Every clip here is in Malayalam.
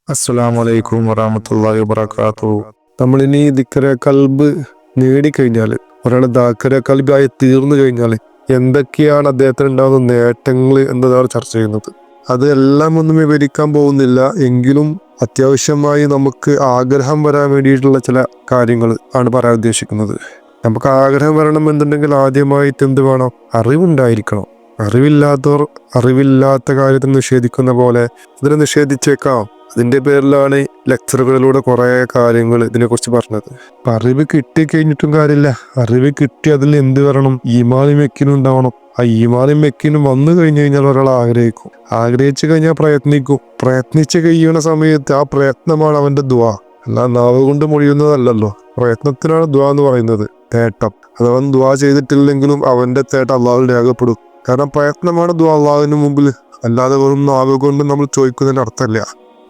അസ്സലാമു അലൈക്കും വറഹ്മത്തുള്ളാഹി വബറകാതുഹു. നമ്മളിനി ദിക്റെ കൽബ് നേടിക്കഴിഞ്ഞാൽ, ഒരാൾ ദാക്കറെ കൽബായി തീർന്നു കഴിഞ്ഞാൽ എന്തൊക്കെയാണ് അദ്ദേഹത്തിന് ഉണ്ടാകുന്ന നേട്ടങ്ങൾ എന്നതാണ് ചർച്ച ചെയ്യുന്നത്. അതെല്ലാം ഒന്നും വിവരിക്കാൻ പോകുന്നില്ല, എങ്കിലും അത്യാവശ്യമായി നമുക്ക് ആഗ്രഹം വരാൻ വേണ്ടിയിട്ടുള്ള ചില കാര്യങ്ങൾ ആണ് പറയാൻ ഉദ്ദേശിക്കുന്നത്. നമുക്ക് ആഗ്രഹം വരണമെന്നുണ്ടെങ്കിൽ ആദ്യമായിട്ട് എന്ത് വേണം? അറിവുണ്ടായിരിക്കണം. അറിവില്ലാത്തവർ അറിവില്ലാത്ത കാര്യത്തിന് നിഷേധിക്കുന്ന പോലെ ഇതിനെ നിഷേധിച്ചേക്കാം. അതിന്റെ പേരിലാണ് ലെക്ചറുകളിലൂടെ കുറെ കാര്യങ്ങൾ ഇതിനെക്കുറിച്ച് പറഞ്ഞത്. അപ്പൊ അറിവ് കിട്ടി കഴിഞ്ഞിട്ടും കാര്യമില്ല. അറിവ് കിട്ടി അതിൽ എന്ത് വരണം? ഈമാനും യക്കീനും ഉണ്ടാവണം. ആ ഈമാനും യക്കീനും വന്നു കഴിഞ്ഞു കഴിഞ്ഞാൽ ഒരാൾ ആഗ്രഹിച്ചു കഴിഞ്ഞാൽ പ്രയത്നിച്ച് കഴിയുന്ന സമയത്ത് ആ പ്രയത്നമാണ് അവന്റെ ദുആ. അല്ല നാവ് കൊണ്ട് മൊഴിയുന്നതല്ലല്ലോ. പ്രയത്നത്തിനാണ് ദുആ എന്ന് പറയുന്നത്. തേട്ടം അതവൻ ദുആ ചെയ്തിട്ടില്ലെങ്കിലും അവന്റെ തേട്ടം അള്ളാഹുവിൽ രേഖപ്പെടും. കാരണം പ്രയത്നമാണ് ദുആ അള്ളാഹുവിന് മുമ്പിൽ. അല്ലാതെ വെറും നാവ് കൊണ്ട് നമ്മൾ ചോദിക്കുന്നതിന് അർത്ഥമില്ല.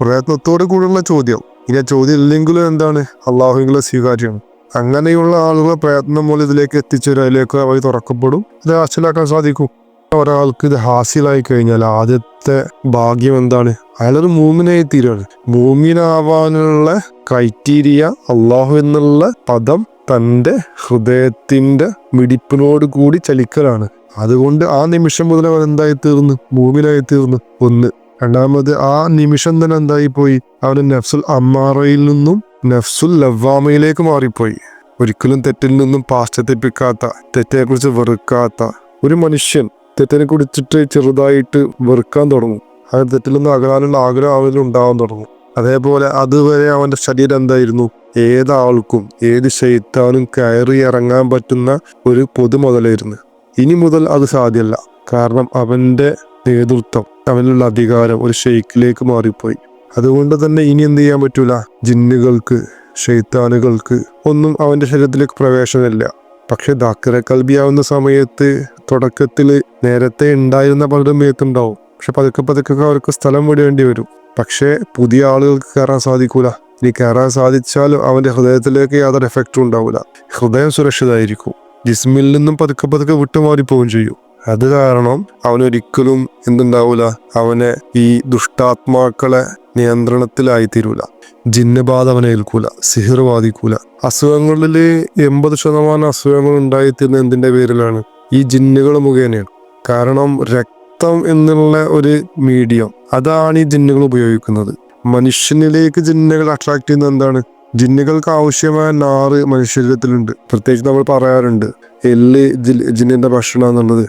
പ്രയത്നത്തോട് കൂടിയുള്ള ചോദ്യം. ഇനി ആ ചോദ്യം ഇല്ലെങ്കിലും എന്താണ്? അള്ളാഹുവിനുള്ള സ്വീകാര്യമാണ്. അങ്ങനെയുള്ള ആളുകൾ പ്രയത്നം മൂലം ഇതിലേക്ക് എത്തിച്ചവരിലേക്ക് വഴി തുറക്കപ്പെടും. ഇത് ഹാസിലാക്കാൻ സാധിക്കും. ഒരാൾക്ക് ഇത് ഹാസിലായി കഴിഞ്ഞാൽ ആദ്യത്തെ ഭാഗ്യം എന്താണ്? അയാളൊരു മൂമിനായി തീരാണ്. മൂമിനാവാനുള്ള ക്രൈറ്റീരിയ അള്ളാഹു എന്നുള്ള പദം തൻ്റെ ഹൃദയത്തിന്റെ മിടിപ്പിനോട് കൂടി ചലിക്കലാണ്. അതുകൊണ്ട് ആ നിമിഷം മുതൽ അവൻ എന്തായി തീർന്നു? മൂമിനായി തീർന്നു. ഒന്ന്. രണ്ടാമത്, ആ നിമിഷം തന്നെ എന്തായി പോയി? അവന് നഫ്സുൽ അമ്മാറയിൽ നിന്നും നഫ്സുൽ ലവ്വാമയിലേക്ക് മാറിപ്പോയി. ഒരിക്കലും തെറ്റിൽ നിന്നും പാശ്ചാത്യപ്പിക്കാത്ത, തെറ്റിനെക്കുറിച്ച് വെറുക്കാത്ത ഒരു മനുഷ്യൻ തെറ്റിനെ കുറിച്ചിട്ട് ചെറുതായിട്ട് വെറുക്കാൻ തുടങ്ങും. ആ തെറ്റിൽ നിന്ന് അകലാനുള്ള ആഗ്രഹം അവനിൽ ഉണ്ടാവാൻ തുടങ്ങും. അതേപോലെ അതുവരെ അവന്റെ ശരീരം എന്തായിരുന്നു? ഏതാൾക്കും ഏത് ശൈത്താനും കയറി ഇറങ്ങാൻ പറ്റുന്ന ഒരു പൊതു മുതലായിരുന്നു. ഇനി മുതൽ അത് സാധ്യമല്ല. കാരണം അവന്റെ നേതൃത്വം, അവനുള്ള അധികാരം ഒരു ഷെയ്ഖിലേക്ക് മാറിപ്പോയി. അതുകൊണ്ട് തന്നെ ഇനി എന്ത് ചെയ്യാൻ പറ്റൂല? ജിന്നുകൾക്ക്, ഷെയ്ത്താനുകൾക്ക് ഒന്നും അവന്റെ ശരീരത്തിലേക്ക് പ്രവേശനമില്ല. പക്ഷെ ദാക്കിറെ കൽബിയാവുന്ന സമയത്ത് തുടക്കത്തിൽ നേരത്തെ ഉണ്ടായിരുന്ന പലരും മേത്തുണ്ടാവും. പക്ഷെ പതുക്കെ അവർക്ക് സ്ഥലം വിടേണ്ടി വരും. പക്ഷെ പുതിയ ആളുകൾക്ക് കയറാൻ സാധിക്കൂല. ഇനി കയറാൻ സാധിച്ചാലും അവന്റെ ഹൃദയത്തിലേക്ക് യാതൊരു എഫക്റ്റും ഉണ്ടാവില്ല. ഹൃദയം സുരക്ഷിതമായിരിക്കും. ജിസ്മിൽ നിന്നും പതുക്കെ വിട്ടുമാറിപ്പോവുകയും ചെയ്യും. അത് കാരണം അവനൊരിക്കലും എന്തുണ്ടാവൂല? അവനെ ഈ ദുഷ്ടാത്മാക്കളെ നിയന്ത്രണത്തിലായിത്തീരൂല. ജിന്നബാധ അവനെ ഏൽക്കൂല. സിഹിർ ബാധിക്കൂല. അസുഖങ്ങളിൽ 80% അസുഖങ്ങൾ ഉണ്ടായിത്തീരുന്ന എന്തിന്റെ പേരിലാണ്? ഈ ജിന്നുകൾ മുഖേനയാണ്. കാരണം രക്തം എന്നുള്ള ഒരു മീഡിയം, അതാണ് ഈ ജിന്നുകൾ ഉപയോഗിക്കുന്നത്. മനുഷ്യനിലേക്ക് ജിന്നുകൾ അട്രാക്ട് ചെയ്യുന്നത് എന്താണ്? ജിന്നുകൾക്ക് ആവശ്യമായ നാറ് മനുഷ്യരിലുണ്ട്. പ്രത്യേകിച്ച് നമ്മൾ പറയാറുണ്ട്, എല്ല് ജിന്നിന്റെ ഭക്ഷണം എന്നുള്ളത്.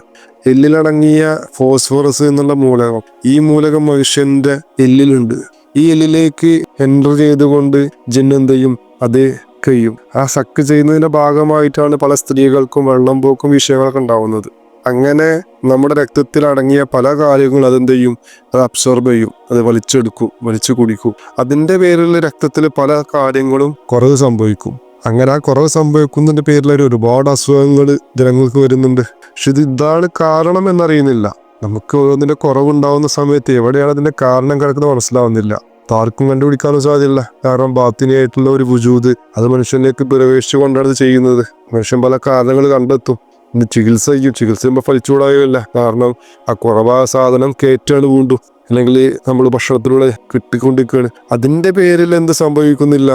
എല്ലിലടങ്ങിയ ഫോസ്ഫറസ് എന്നുള്ള മൂലകം, ഈ മൂലകം മനുഷ്യന്റെ എല്ലിലുണ്ട്. ഈ എല്ലിലേക്ക് എൻ്റർ ചെയ്തുകൊണ്ട് ജിന്ന് എന്ത് ചെയ്യും? അത് കഴിയും. ആ സക്ക് ചെയ്യുന്നതിന്റെ ഭാഗമായിട്ടാണ് പല സ്ത്രീകൾക്കും വെള്ളം പോക്കും വിഷയങ്ങളൊക്കെ ഉണ്ടാവുന്നത്. അങ്ങനെ നമ്മുടെ രക്തത്തിൽ അടങ്ങിയ പല കാര്യങ്ങളും അതെന്ത് ചെയ്യും? അത് അബ്സോർബ് ചെയ്യും. അത് വലിച്ചു കുടിക്കും. അതിന്റെ പേരിൽ രക്തത്തിൽ പല കാര്യങ്ങളും കുറവ് സംഭവിക്കും. അങ്ങനെ ആ കുറവ് സംഭവിക്കുന്നതിന്റെ പേരിൽ ഒരുപാട് അസുഖങ്ങൾ ജനങ്ങൾക്ക് വരുന്നുണ്ട്. പക്ഷെ ഇതാണ് കാരണം എന്നറിയുന്നില്ല. നമുക്ക് ഓരോന്നിന്റെ കുറവുണ്ടാവുന്ന സമയത്ത് എവിടെയാണ് അതിന്റെ കാരണം കിടക്കുന്നത് മനസ്സിലാവുന്നില്ല. ആർക്കും കണ്ടുപിടിക്കാനും സാധ്യമല്ല. കാരണം ബാത്തിനിയായിട്ടുള്ള ഒരു വുജൂദ് അത് മനുഷ്യനിലേക്ക് പ്രവേശിച്ചു കൊണ്ടാണ് ഇത് ചെയ്യുന്നത്. മനുഷ്യൻ പല കാരണങ്ങൾ കണ്ടെത്തും. ചികിത്സ ചെയ്യുമ്പോൾ ഫലിച്ചുകൂടാകില്ല. കാരണം ആ കുറവായ സാധനം കയറ്റാണ് വീണ്ടും, അല്ലെങ്കിൽ നമ്മൾ ഭക്ഷണത്തിലൂടെ കിട്ടിക്കൊണ്ടിരിക്കുകയാണ്. അതിന്റെ പേരിൽ എന്ത് സംഭവിക്കുന്നില്ല?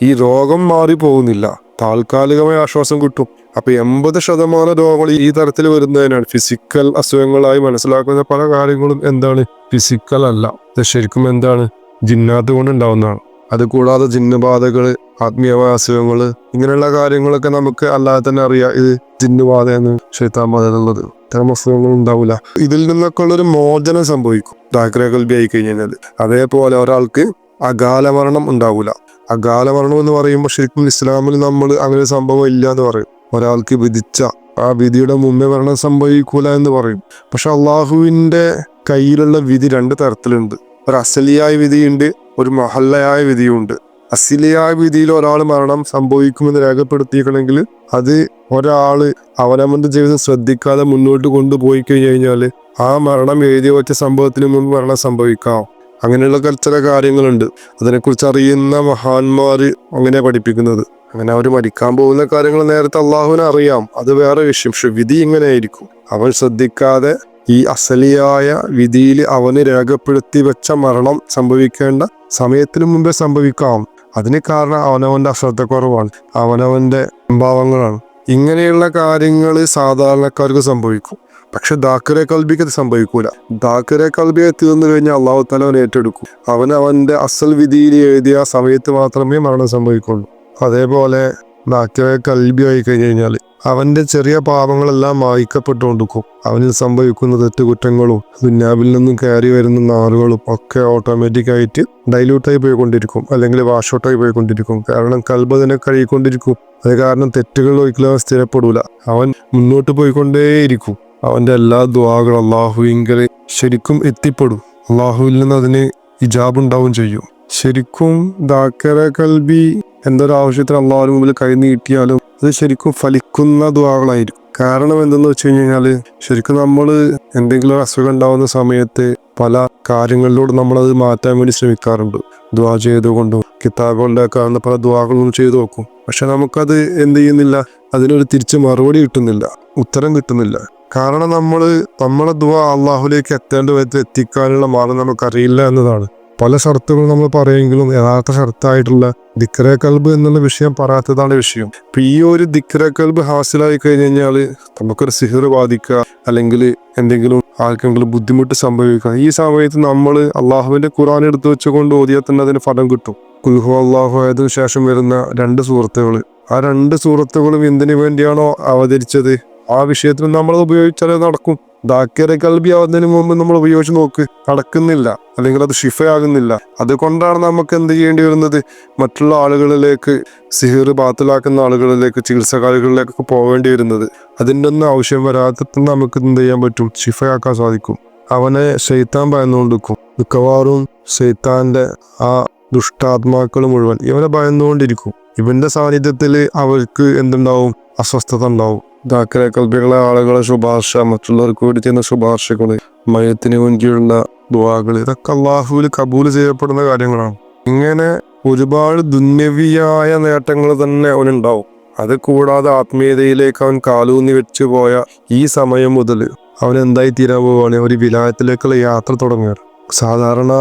ഈ രോഗം മാറി പോകുന്നില്ല. താൽക്കാലികമായ ആശ്വാസം കിട്ടും. അപ്പൊ 80% രോഗങ്ങൾ ഈ തരത്തിൽ വരുന്നതിനാണ്. ഫിസിക്കൽ അസുഖങ്ങളായി മനസ്സിലാക്കുന്ന പല കാര്യങ്ങളും എന്താണ്? ഫിസിക്കൽ അല്ല. ഇത് ശരിക്കും എന്താണ്? ജിന്നാത്ത് കൊണ്ട് ഉണ്ടാവുന്നതാണ്. അതുകൂടാതെ ജിന്നുബാധകള്, ആത്മീയമായ അസുഖങ്ങള്, ഇങ്ങനെയുള്ള കാര്യങ്ങളൊക്കെ നമുക്ക് അല്ലാതെ തന്നെ അറിയാം. ഇത് ജിന്നുബാധയെന്ന്, ശൈത്താൻ ബാധ എന്നുള്ളത്. ഇത്തരം അസുഖങ്ങൾ ഉണ്ടാവില്ല. ഇതിൽ നിന്നൊക്കെ ഉള്ളൊരു മോചനം സംഭവിക്കും ദാക്കിറെ കൽബി ആയി കഴിഞ്ഞാൽ. അതേപോലെ ഒരാൾക്ക് അകാല മരണം ഉണ്ടാവില്ല. അകാല മരണം എന്ന് പറയുമ്പോൾ ശരിക്കും ഇസ്ലാമിൽ നമ്മൾ അങ്ങനെ സംഭവം ഇല്ല എന്ന് പറയും. ഒരാൾക്ക് വിധിച്ച ആ വിധിയുടെ മുമ്പേ മരണം സംഭവിക്കൂല എന്ന് പറയും. പക്ഷെ അള്ളാഹുവിന്റെ കയ്യിലുള്ള വിധി രണ്ട് തരത്തിലുണ്ട്. ഒരു അസലിയായ വിധിയുണ്ട്, ഒരു മഹല്ലയായ വിധിയുണ്ട്. അസലിയായ വിധിയിൽ ഒരാൾ മരണം സംഭവിക്കുമെന്ന് രേഖപ്പെടുത്തിയിരിക്കണമെങ്കിൽ അത് ഒരാള് അവനവന്റെ ജീവിതം ശ്രദ്ധിക്കാതെ മുന്നോട്ട് കൊണ്ടുപോയി കഴിഞ്ഞാൽ ആ മരണം എഴുതി വെച്ച സംഭവത്തിന് മുമ്പ് മരണം സംഭവിക്കാം. അങ്ങനെയുള്ള ചില കാര്യങ്ങളുണ്ട്. അതിനെക്കുറിച്ച് അറിയുന്ന മഹാന്മാര് അങ്ങനെ പഠിപ്പിക്കുന്നത്. അങ്ങനെ അവർ മരിക്കാൻ പോകുന്ന കാര്യങ്ങൾ നേരത്തെ അള്ളാഹുവിനെ അറിയാം. അത് വേറെ വിഷയം. പക്ഷെ വിധി ഇങ്ങനെയായിരിക്കും. അവൻ ശ്രദ്ധിക്കാതെ ഈ അസലിയായ വിധിയിൽ അവന് രേഖപ്പെടുത്തി വെച്ച മരണം സംഭവിക്കേണ്ട സമയത്തിന് മുമ്പേ സംഭവിക്കാം. അതിന് കാരണം അവനവന്റെ അശ്രദ്ധക്കുറവാണ്, അവനവന്റെ സംഭാവങ്ങളാണ്. ഇങ്ങനെയുള്ള കാര്യങ്ങൾ സാധാരണക്കാർക്ക് സംഭവിക്കും. പക്ഷെ ദാക്കിറെ കൽബിക്ക് അത് സംഭവിക്കൂല. ദാക്കിറെ കൽബിയെ തീർന്നു കഴിഞ്ഞാൽ അള്ളാഹു തആല അവൻ ഏറ്റെടുക്കും. അവന്റെ അസൽ വിധിയിൽ എഴുതിയ സമയത്ത് മാത്രമേ മരണം സംഭവിക്കുള്ളൂ. അതേപോലെ ദാക്കിറെ കൽബി ആയി കഴിഞ്ഞു കഴിഞ്ഞാൽ അവന്റെ ചെറിയ പാപങ്ങളെല്ലാം മായ്ക്കപ്പെട്ടുകൊണ്ടിരിക്കും. അവനിൽ സംഭവിക്കുന്ന തെറ്റുകുറ്റങ്ങളും ദുന്യാവിൽ നിന്നും കയറി വരുന്ന നാറുകളും ഒക്കെ ഓട്ടോമാറ്റിക്കായിട്ട് ഡൈല്യൂട്ടായി പോയിക്കൊണ്ടിരിക്കും, അല്ലെങ്കിൽ വാഷ് ഔട്ടായി പോയിക്കൊണ്ടിരിക്കും. കാരണം കൽബ് അതിനെ കഴുകിക്കൊണ്ടിരിക്കും. അത് കാരണം തെറ്റുകൾ ഒരിക്കലും സ്ഥിരപ്പെടൂല. അവൻ മുന്നോട്ട് പോയിക്കൊണ്ടേയിരിക്കും. അവന്റെ എല്ലാ ദുആകളും അള്ളാഹുവിങ്കൽ ശരിക്കും എത്തിപ്പെടും. അള്ളാഹുവിൽ നിന്ന് അതിന് ഇജാബ് ഉണ്ടാവും ചെയ്യും. ശരിക്കും ദാക്കിറെ കൽബി എന്തൊരാവശ്യത്തിന് അള്ളാഹുവിന് മുമ്പിൽ കൈ നീട്ടിയാലും അത് ശരിക്കും ഫലിക്കുന്ന ദുആകളായിരിക്കും. കാരണം എന്തെന്ന് വെച്ച് കഴിഞ്ഞാല് ശരിക്കും നമ്മൾ എന്തെങ്കിലും ഒരു അസുഖം ഉണ്ടാവുന്ന സമയത്ത് പല കാര്യങ്ങളിലൂടെ നമ്മളത് മാറ്റാൻ വേണ്ടി ശ്രമിക്കാറുണ്ട്. ദുആ ചെയ്തുകൊണ്ടും കിതാബുകളുടെ കാണുന്ന പല ദുആകളും ചെയ്തു നോക്കും. പക്ഷെ നമുക്കത് എന്ത് ചെയ്യുന്നില്ല, അതിനൊരു തിരിച്ച് മറുപടി കിട്ടുന്നില്ല, ഉത്തരം കിട്ടുന്നില്ല. കാരണം നമ്മളെ ദുആ അള്ളാഹുലേക്ക് എത്തേണ്ട വിധത്തിൽ എത്തിക്കാനുള്ള മാർഗം നമുക്കറിയില്ല എന്നതാണ്. പല ഷർത്തുകളും നമ്മൾ പറയുമെങ്കിലും യഥാർത്ഥ ഷർത്തായിട്ടുള്ള ദിക്റെ കൽബ് എന്നുള്ള വിഷയം പറയാത്തതാണ് വിഷയം. ഇപ്പൊ ഈ ഒരു ദിക്റെ കൽബ് ഹാസിലായി കഴിഞ്ഞു കഴിഞ്ഞാല് നമുക്കൊരു സിഹിർ ബാധിക്കുക, അല്ലെങ്കിൽ എന്തെങ്കിലും ആർക്കെങ്കിലും ബുദ്ധിമുട്ട് സംഭവിക്കുക, ഈ സമയത്ത് നമ്മൾ അള്ളാഹുവിന്റെ ഖുർആൻ എടുത്തു വെച്ചുകൊണ്ട് ഓതിയാൽ തന്നെ അതിന് ഫലം കിട്ടും. ഖുൽ ഹു അല്ലാഹു അഹദിന് ശേഷം വരുന്ന 2 സൂറത്തുകൾ, ആ 2 സൂറത്തുകളും എന്തിനു വേണ്ടിയാണോ അവതരിച്ചത് ആ വിഷയത്തിൽ നമ്മൾ ഉപയോഗിച്ചാൽ നടക്കും. ദാക്കിറെ കൽബി ആവുന്നതിന് മുമ്പ് നമ്മൾ ഉപയോഗിച്ച് നോക്ക്, നടക്കുന്നില്ല, അല്ലെങ്കിൽ അത് ഷിഫയാകുന്നില്ല. അതുകൊണ്ടാണ് നമുക്ക് എന്ത് ചെയ്യേണ്ടി വരുന്നത്, മറ്റുള്ള ആളുകളിലേക്ക്, സിഹിർ ബാത്തിലാക്കുന്ന ആളുകളിലേക്ക്, ചികിത്സക്കാരികളിലേക്കൊക്കെ പോവേണ്ടി വരുന്നത്. അതിൻ്റെ ഒന്നും ആവശ്യം വരാത്ത നമുക്ക് എന്ത് ചെയ്യാൻ പറ്റും, ഷിഫയാക്കാൻ സാധിക്കും. അവനെ ശൈത്താൻ ഭയന്നുകൊണ്ടിരിക്കും. മിക്കവാറും ശൈത്താന്റെ ആ ദുഷ്ടാത്മാക്കൾ മുഴുവൻ ഇവനെ ഭയന്നുകൊണ്ടിരിക്കും. ഇവന്റെ സാന്നിധ്യത്തിൽ അവർക്ക് എന്തുണ്ടാവും, അസ്വസ്ഥത ഉണ്ടാവും. ദാക്കിറെ കൽബികളെ ആളുകളെ ശുപാർശ, മറ്റുള്ളവർക്ക് വേണ്ടി ചെയ്യുന്ന ശുപാർശകള്, മയത്തിന് മുൻകിലുള്ള ദുആകൾ, ഇതൊക്കെ അള്ളാഹുവിൽ കബൂൽ ചെയ്യപ്പെടുന്ന കാര്യങ്ങളാണ്. ഇങ്ങനെ ഒരുപാട് ദുന്യവിയായ നേട്ടങ്ങൾ തന്നെ അവനുണ്ടാവും. അത് കൂടാതെ ആത്മീയതയിലേക്ക് അവൻ കാലൂന്നി വെച്ചു പോയ ഈ സമയം മുതൽ അവൻ എന്തായി തീരാൻ പോവുകയാണ്, ഒരു വിലായത്തിലേക്കുള്ള യാത്ര തുടങ്ങുകയാണ്. സാധാരണ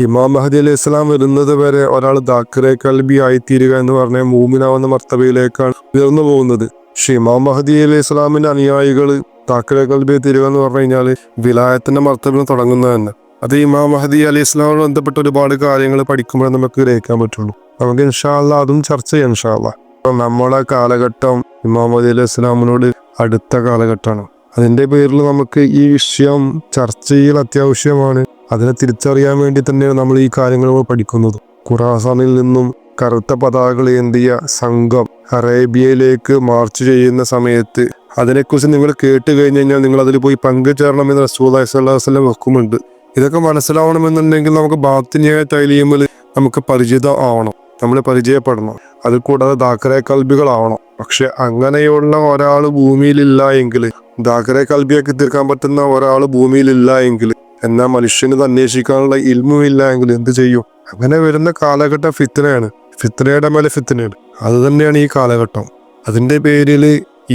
ഇമാം മഹദി അലൈഹി ഇസ്ലാം വരുന്നത് വരെ ഒരാൾ ദാക്കിറെ കൽബി ആയിത്തീരുക എന്ന് പറഞ്ഞാൽ മൂമിനാവുന്ന മർത്തബയിലേക്കാണ് ഉയർന്നു പോകുന്നത്. പക്ഷെ ഇമാം മഹദി അലൈഹി ഇസ്ലാമിന്റെ അനുയായികൾ ദാക്കിറെ കൽബി തീരുക എന്ന് പറഞ്ഞു കഴിഞ്ഞാൽ വിലായത്തിന്റെ മർത്തബയിൽ തുടങ്ങുന്നത് തന്നെ. അത് ഇമാം മഹദി അലൈഹി ഇസ്ലാമിനോട് ബന്ധപ്പെട്ട ഒരുപാട് കാര്യങ്ങൾ പഠിക്കുമ്പോഴേ നമുക്ക് ഗ്രഹിക്കാൻ പറ്റുള്ളൂ. നമുക്ക് ഇൻഷാ അല്ലാഹ് അതും ചർച്ച ചെയ്യാം ഇൻഷാ അല്ലാഹ്. നമ്മളെ കാലഘട്ടം ഇമാം മഹദി അലൈഹി ഇസ്ലാമിനോട് അടുത്ത കാലഘട്ടമാണ്. അതിന്റെ പേരിൽ നമുക്ക് ഈ വിഷയം ചർച്ച ചെയ്യൽ അത്യാവശ്യമാണ്. അതിനെ തിരിച്ചറിയാൻ വേണ്ടി തന്നെയാണ് നമ്മൾ ഈ കാര്യങ്ങൾ പഠിക്കുന്നത്. ഖുറാസാനിൽ നിന്നും കറുത്ത പതാകകൾ ഏന്തിയ സംഘം അറേബ്യയിലേക്ക് മാർച്ച് ചെയ്യുന്ന സമയത്ത് അതിനെക്കുറിച്ച് നിങ്ങൾ കേട്ട് കഴിഞ്ഞു കഴിഞ്ഞാൽ നിങ്ങൾ അതിൽ പോയി പങ്കുചേരണമെന്ന് റസൂലുള്ളാഹി സ്വല്ലല്ലാഹു അലൈഹി വസല്ലം വെക്കുന്നുണ്ട്. ഇതൊക്കെ മനസ്സിലാവണമെന്നുണ്ടെങ്കിൽ നമുക്ക് ബാത്തിനിയായ തൈലീമിൽ നമുക്ക് പരിചിതം ആവണം, നമ്മൾ പരിചയപ്പെടണം. അത് കൂടാതെ ദാക്കിറെ കൽബികളാവണം. പക്ഷെ അങ്ങനെയുള്ള ഒരാൾ ഭൂമിയിലില്ല എങ്കിൽ, ദാക്കിറെ കൽബിയൊക്കെ തീർക്കാൻ പറ്റുന്ന ഒരാൾ ഭൂമിയിലില്ല എങ്കിൽ, എന്നാൽ മനുഷ്യന് ഇത് അന്വേഷിക്കാനുള്ള ഇൽമുമില്ല എങ്കിൽ എന്ത് ചെയ്യും? അങ്ങനെ വരുന്ന കാലഘട്ടം ഫിത്നയാണ്, ഫിത്നയുടെ മേലെ ഫിത്നയാണ്. അത് തന്നെയാണ് ഈ കാലഘട്ടം. അതിന്റെ പേരിൽ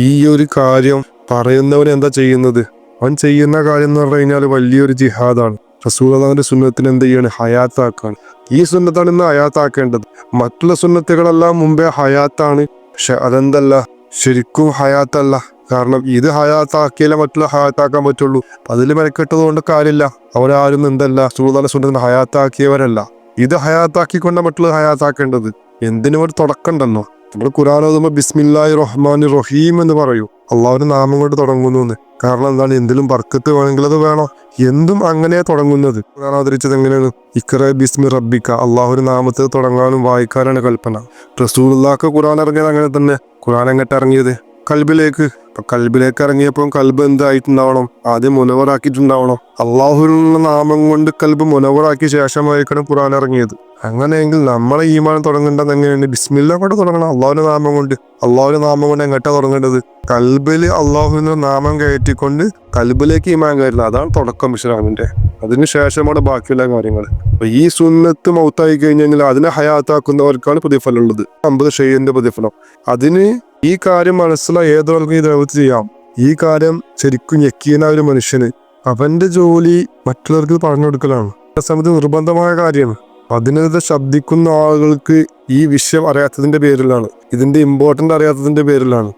ഈ ഒരു കാര്യം പറയുന്നവൻ എന്താ ചെയ്യുന്നത്? അവൻ ചെയ്യുന്ന കാര്യം എന്ന് പറഞ്ഞു കഴിഞ്ഞാൽ വലിയൊരു ജിഹാദാണ്. റസൂലുള്ളാഹിന്റെ സുന്നത്തിനെ എന്ത് ചെയ്യാണ്? ഹയാത്താക്കാണ്. ഈ സുന്നത്താണ് ഇന്ന് ഹയാത്താക്കേണ്ടത്. മറ്റുള്ള സുന്നത്തുകളെല്ലാം മുമ്പേ ഹയാത്താണ്. പക്ഷെ അതെന്തല്ല, ശരിക്കും ഹയാത്തല്ല. കാരണം ഇത് ഹയാത്താക്കിയാലേ മറ്റുള്ള ഹയാത്താക്കാൻ പറ്റുള്ളൂ. അതിൽ മെനക്കെട്ടത് കൊണ്ട് കാര്യമില്ല. അവരാരും എന്തല്ല, റസൂലുള്ളാഹിന്റെ സുന്നത്തിനെ ഹയാത്താക്കിയവരല്ല. ഇത് ഹയാത്താക്കിക്കൊണ്ട് മറ്റുള്ള ഹയാത്താക്കേണ്ടത്. എന്തിനും ഒരു തുടക്കമുണ്ടല്ലോ. നമ്മൾ ഖുർആൻ ഓതുമ്പോൾ ബിസ്മില്ലാഹിർ റഹ്മാനിർ റഹീം എന്ന് പറയൂ, അള്ളാഹുവിന്റെ നാമം കൊണ്ട് തുടങ്ങുന്നു എന്ന്. കാരണം എന്താണ്? എന്തിലും ബർക്കത്ത് വേണമെങ്കിൽ അത് വേണോ? എന്തും അങ്ങനെ തുടങ്ങുന്നത്. ഖുർആൻ അവതരിച്ചത് എങ്ങനെയാണ്? ഇഖ്റ ബിസ്മി റബ്ബിക, അള്ളാഹുവിന്റെ നാമത്തിൽ തുടങ്ങാനും വായിക്കാനാണ് കൽപ്പന. റസൂലുള്ളാഹിക്ക് ഖുർആൻ ഇറങ്ങിയത് അങ്ങനെ തന്നെ. ഖുർആൻ എങ്ങോട്ട് ഇറങ്ങിയത്? കൽബിലേക്ക്. അപ്പൊ കൽബിലേക്ക് ഇറങ്ങിയപ്പോൾ കൽബ് എന്തായിട്ടുണ്ടാവണം? ആദ്യം മുനവറാക്കിയിട്ടുണ്ടാവണം. അള്ളാഹുവിനുള്ള നാമം കൊണ്ട് കൽബ് മുനവറാക്കിയ ശേഷമായിരിക്കണം ഖുർആൻ ഇറങ്ങിയത്. അങ്ങനെയെങ്കിൽ നമ്മളെ ഈമാൻ തുടങ്ങേണ്ടത് എങ്ങനെയാണ്? ബിസ്മില്ലാ കൊണ്ട് തുടങ്ങണം, അള്ളാഹുവിന്റെ നാമം കൊണ്ട്. അള്ളാഹുവിന്റെ നാമം കൊണ്ട് എങ്ങോട്ടാ തുടങ്ങേണ്ടത്? കൽബില് അള്ളാഹുവിന്റെ നാമം കയറ്റിക്കൊണ്ട് കൽബിലേക്ക് ഈമാൻ കയറില്ല. അതാണ് തുടക്കം ഇസ്ലാമിന്റെ. അതിനുശേഷമാണ് ബാക്കിയുള്ള കാര്യങ്ങൾ. അപ്പൊ ഈ സുന്നത്ത് മൗത്തായി കഴിഞ്ഞാൽ അതിനെ ഹയാത്താക്കുന്നവർക്കാണ് പ്രതിഫലം ഉള്ളത്, 50 ഷെയ്യിന്റെ പ്രതിഫലം. അതിന് ഈ കാര്യം മനസ്സിലായി ഏതൊരാൾക്കും ഈ ദൗത്യം ചെയ്യാം. ഈ കാര്യം ശരിക്കും യക്കീനായ ഒരു മനുഷ്യന് അവന്റെ ജോലി മറ്റുള്ളവർക്ക് പറഞ്ഞു കൊടുക്കലാണ്. സമയത്ത് നിർബന്ധമായ കാര്യമാണ്. അതിനെതിരെ ശബ്ദിക്കുന്ന ആളുകൾക്ക് ഈ വിഷയം അറിയാത്തതിന്റെ പേരിലാണ്, ഇതിന്റെ ഇമ്പോർട്ടൻ്റ് അറിയാത്തതിന്റെ പേരിലാണ്,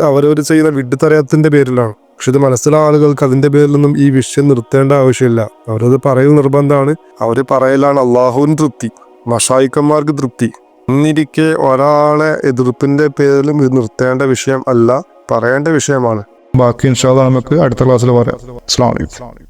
അവരവർ ചെയ്യുന്ന വിഡ്ഢിത്തറിയാത്തതിന്റെ പേരിലാണ്. പക്ഷെ ഇത് മനസ്സിലായ ആളുകൾക്ക് അതിന്റെ പേരിലൊന്നും ഈ വിഷയം നിർത്തേണ്ട ആവശ്യമില്ല. അവരത് പറയൽ നിർബന്ധമാണ്. അവര് പറയലാണ് അള്ളാഹുവിന് തൃപ്തി, മഷായിക്കന്മാർക്ക് തൃപ്തി. എന്നിരിക്കെ ഒരാളെ എതിർപ്പിന്റെ പേരിലും ഇത് നിർത്തേണ്ട വിഷയം അല്ല, പറയേണ്ട വിഷയമാണ്. ബാക്കി ഇൻഷാ അല്ലാഹ് നമുക്ക് അടുത്ത ക്ലാസ്സിൽ പറയാം. അസ്സലാമു അലൈക്കും.